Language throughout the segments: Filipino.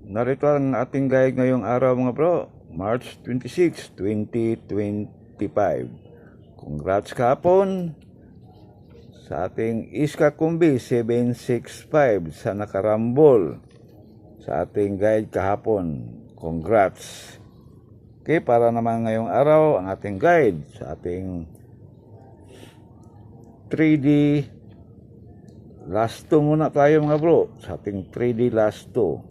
Narito ang ating guide ngayong araw mga bro, March 26, 2025. Congrats kahapon sa ating Iska Kumbi 765 sa nakarambol sa ating guide kahapon. Congrats. Okay, para naman ngayong araw ang ating guide sa ating 3D last 2 muna tayo mga bro, sa ating 3D last 2.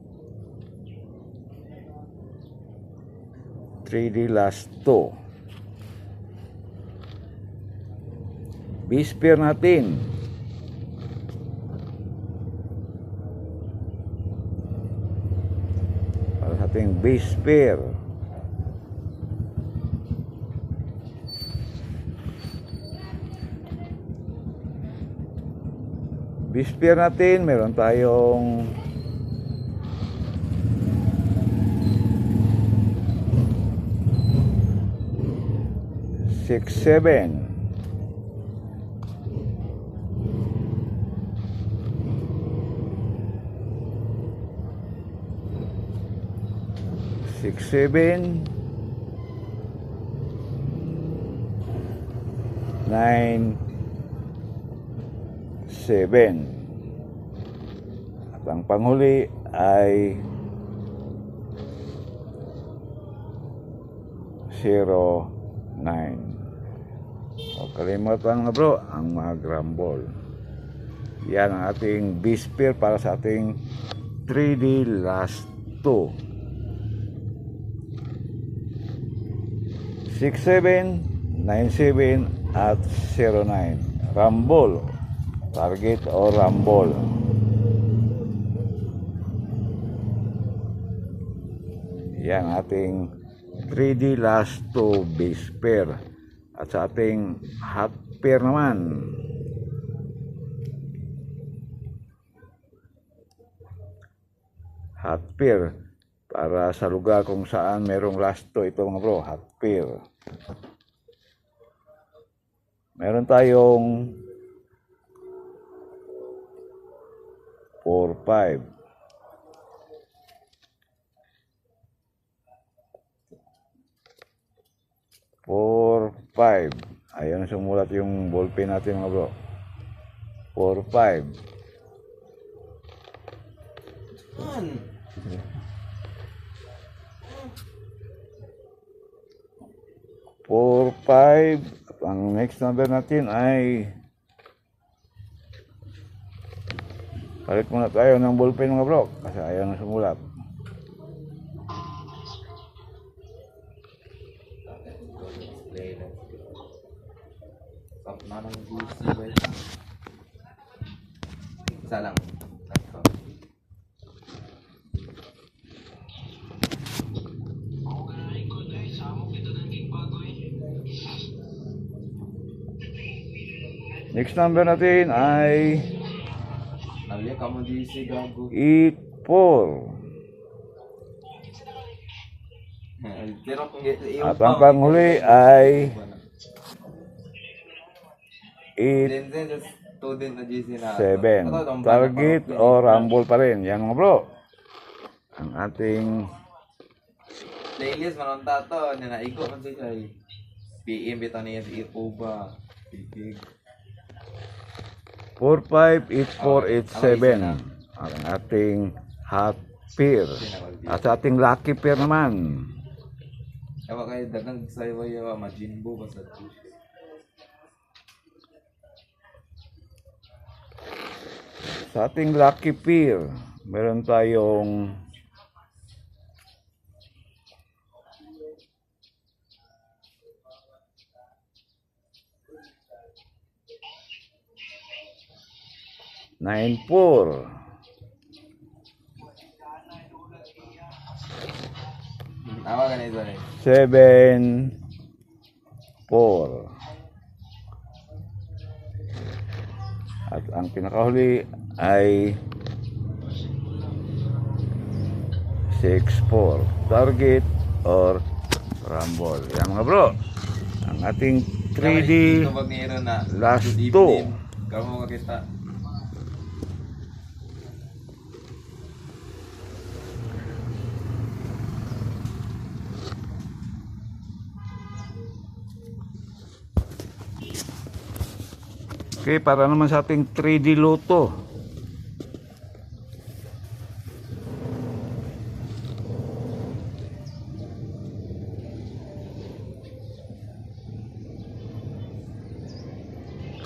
3D last 2. Bisper natin. Para sa ating bisper. Bisper natin, meron tayong 6-7 6-7 9-7 at ang panghuli ay 0-9. O kalimutan nga bro ang mga grambol. Yan ang ating bisper para sa ating 3D last 2. 6-7, 9-7 at 0-9. Rambol. Target o rambol. Yan ating 3D last 2 base pair. At sa ating half pair naman, half pair para sa lugar kung saan merong last 2 ito mga bro, half pair. Meron tayong 4-5. 4-5. Ayan sumulat yung ballpen natin mga bro. 4-5. 4-5. At ang next number natin ay palit muna tayo ng ballpen mga bro kasi ayaw na sumulat. Isa lang. Next number natin ay Nali ka mo di si gago. 8-4. Pero kung At ang panghuli ay 8-7. Target o rumble pa rin. Yan mga bro. Ang ating playlist manon tato nya na iko man siya. PM bitaw niya si Ipoba. Big 4-5-8-4-8-7. Ang ating hot pair. At sa ating lucky pair naman. Ewa kay dagang sayo yo majinbo basta. Sa ating lucky pair, meron tayong 9-4. Awa ganito eh. 7-4. At ang pinakahuli ay 6-4. Target or rumble. Yan mga bro. Ang ating 3D last 2. Kamu kita. Okay, para naman sa ating 3D Lotto.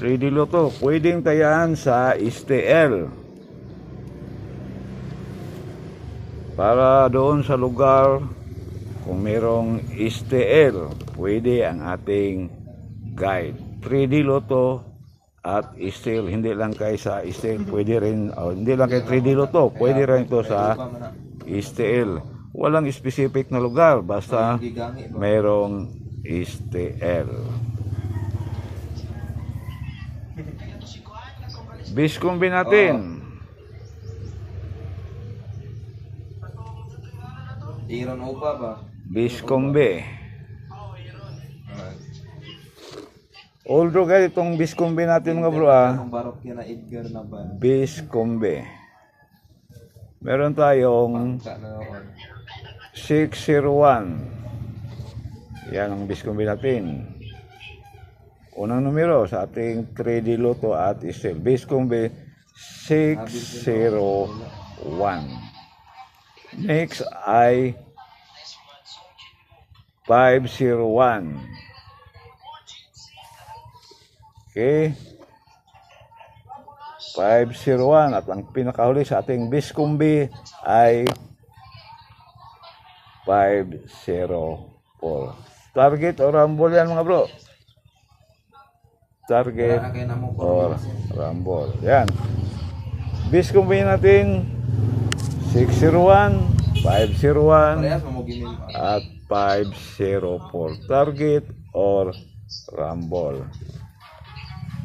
Ready Lotto, pwedeng tayaan sa STL. Para doon sa lugar, kung merong STL, pwede ang ating guide. 3D Lotto at STL, hindi lang kay sa STL, pwede rin, hindi lang kay 3D Lotto, pwede rin ito sa STL. Walang specific na lugar, basta merong STL. Biscombe natin. Iron Opa ba? Biscombe. Although guys, itong Biscombe natin mga bro Ang barok yan na Edgar na ba? Biscombe. Meron tayong Pangka na noon. 601. Yan ang Biscombe natin. Unang numero sa ating 3D Lotto at STL. Biscombe 601. Next ay 501. Okay. 501 at ang pinakahuli sa ating Biscombe ay 504. Target o rumble yan mga bro. Target or rumble. Yan. Biscombe natin 601, 501 Parehas mamuginin. at 504. Target or rumble.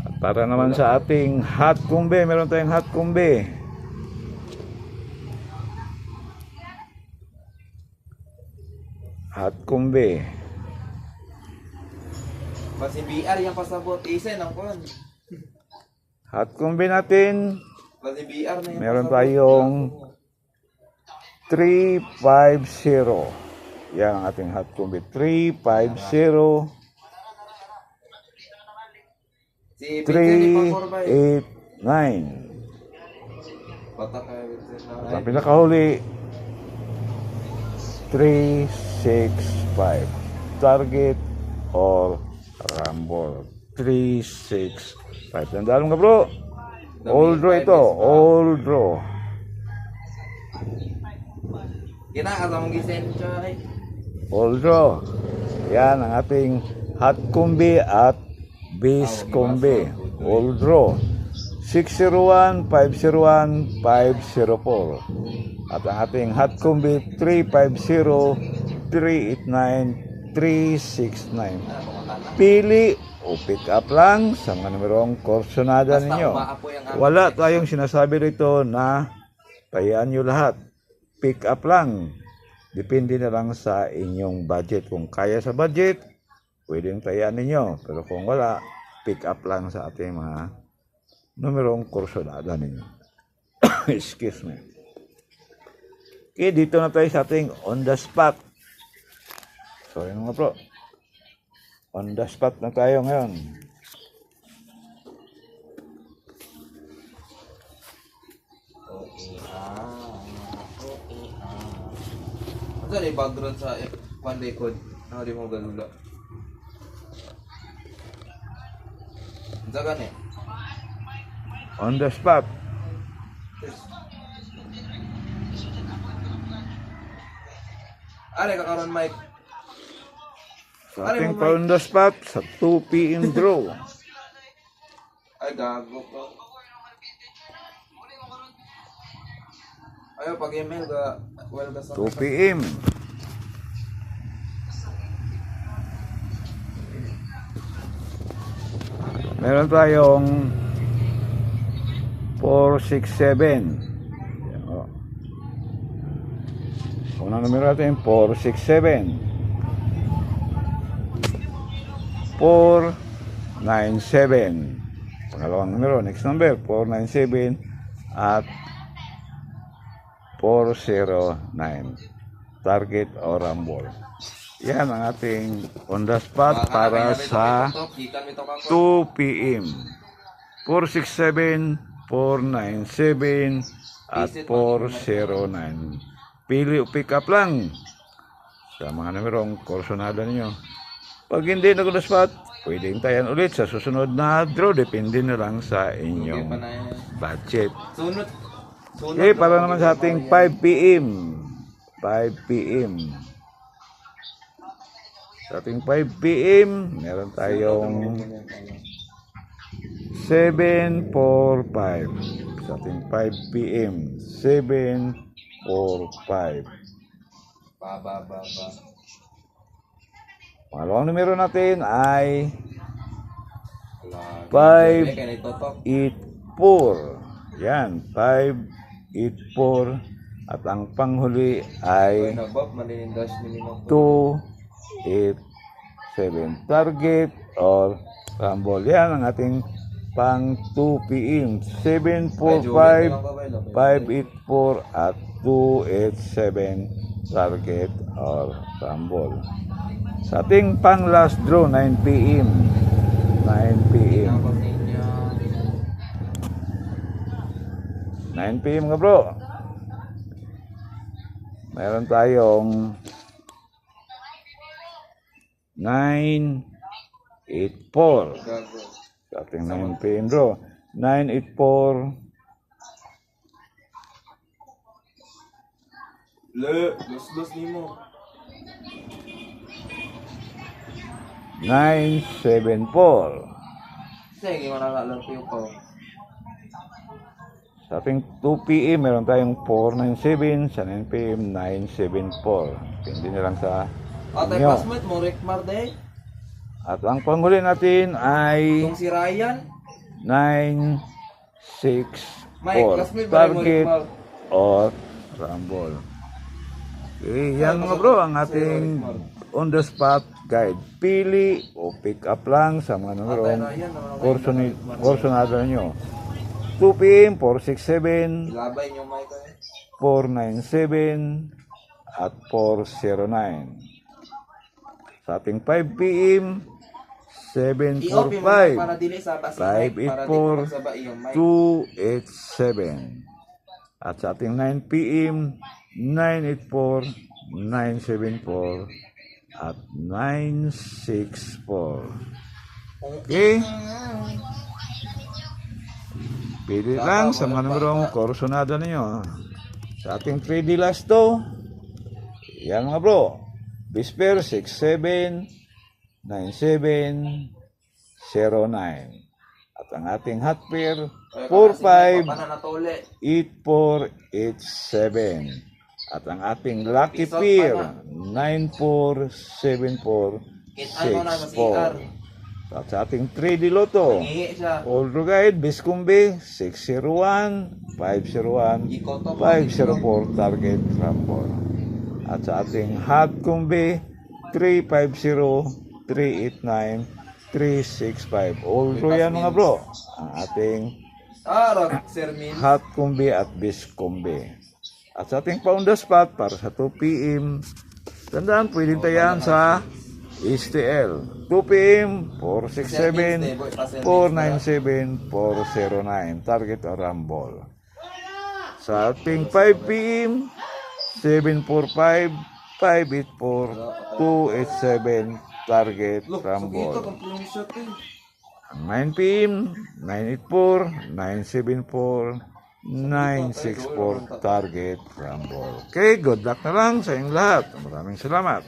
At para naman sa ating hot kumbe, meron tayong hot kumbe. Hot kumbe. Basi BR yung pasabot. Isa ng kon. Hot kumbe natin, Basi BR na yung meron pasabot. tayong 350. Yan ang ating hot kumbe. 350. Si Vincent ni Pangkor ba 389. Bata kay Vincent na. Ang pinakahuli 365. Target or rumble 365. Tandaan mo nga bro, all draw ito, all draw. Kinakasa mong gisen chay. All draw. Yan ang ating hot kumbi at Biscombe. All draw. 601, 501, 504. At ang ating hot kumbi 350, 389, 369. Pili o pick up lang sa mga numerong korsonada ninyo. Wala tayong sinasabi rito na tayaan nyo lahat. Pick up lang. Depende na lang sa inyong budget. Kung kaya sa budget, pwedeng tayaan ninyo. Pero kung wala, pick up lang sa ating mga numerong korsonada ninyo. Excuse me. Okay, dito na tayo sa ating on the spot. So, yun mga bro. On the spot na tayo ngayon. Ano sa background sa one record? Ano di mo galula? Ano sa gani? On the spot. Are kakaroon mic. Sa ating on the spot sa 2 p.m. draw. Ay gago ko. Ayo pag email ka well ka sa 2 p.m. Meron tayong 467. Yan, oh. Unang numero natin 467. 497. Pangalawang numero, next number 497 at 409. Target o rumble. Yan ang ating on the spot para sa 2 p.m. 467, 497, at 409. Pili o pick up lang sa mga numerong kursonada ninyo. Pag hindi nag-spot, pwede hintayan ulit sa susunod na draw. Depende na lang sa Okay pa inyong na yan. budget. Sunod. Okay, para naman sa ating 5 p.m. 5 p.m. Sa ating 5 p.m. meron tayong 745. Sa ating 5 p.m. 745. Ba. Pangalawang numero natin ay Five. 584. Yan, 584. At ang panghuli ay 287. Target or rumble. Yan ang ating pang 2 p.m. 745, 584 at 287. Target or rumble. Sa ating pang last draw, 9 p.m. 9 p.m. 9 p.m. nga bro. Meron tayong 984. Sa ating 9 p.m. bro. 984. Los ni mo. 974. Sige, gimana lang ko. Sa ating 2 p.m. meron tayong 497. Sa 9 p.m. 974. Hindi na lang sa Atay inyo. classmate mo, Rick Marde. At ang panghuli natin ay Itong si Ryan. 964. Mike, classmate ba mo, Rick Target Mar? or rumble. Okay, yan mga bro ang ating on the spot guide. Pili o pick up lang sa mga numerong kursonada nyo. 2 p.m. 467, Ilabay niyo, Mike. 497 at 409. Sa ating 5 p.m. I-open mo Mike, 745, para dili sa basi, Mike, para di 584, magsaba iyo, Mike. 287. At sa ating 9 p.m. 984, 974 at 964. Okay? Pili lang sa mga numerong kursonada ninyo. Sa ating 3D last to, yan mga bro. Bisper 67 97 09. At ang ating hot pair 45 Pananatole. 8487. At ang ating lucky pair 947464. At sa ating 3D Lotto Ngihi siya. All Guide Biscumbe 601 501 Ikoto mo. 504 target rumble. At sa ating hot kumbi 350 389 365. All yan mga bro. Ang ating Rock, Sir Min. hot kumbi at biskumbi. At sa ating pound the spot para sa 2 p.m. Tandaan, pwedeng tayan sa STL. 2 p.m. 467 497 409. Target or rumble. Sa ating 5 p.m. 745 584 287. Target Look, rumble. ito, kung shot eh. Ang 9 p.m. 984 974 964 target rumble. Okay, good luck na lang sa inyong lahat. Maraming salamat.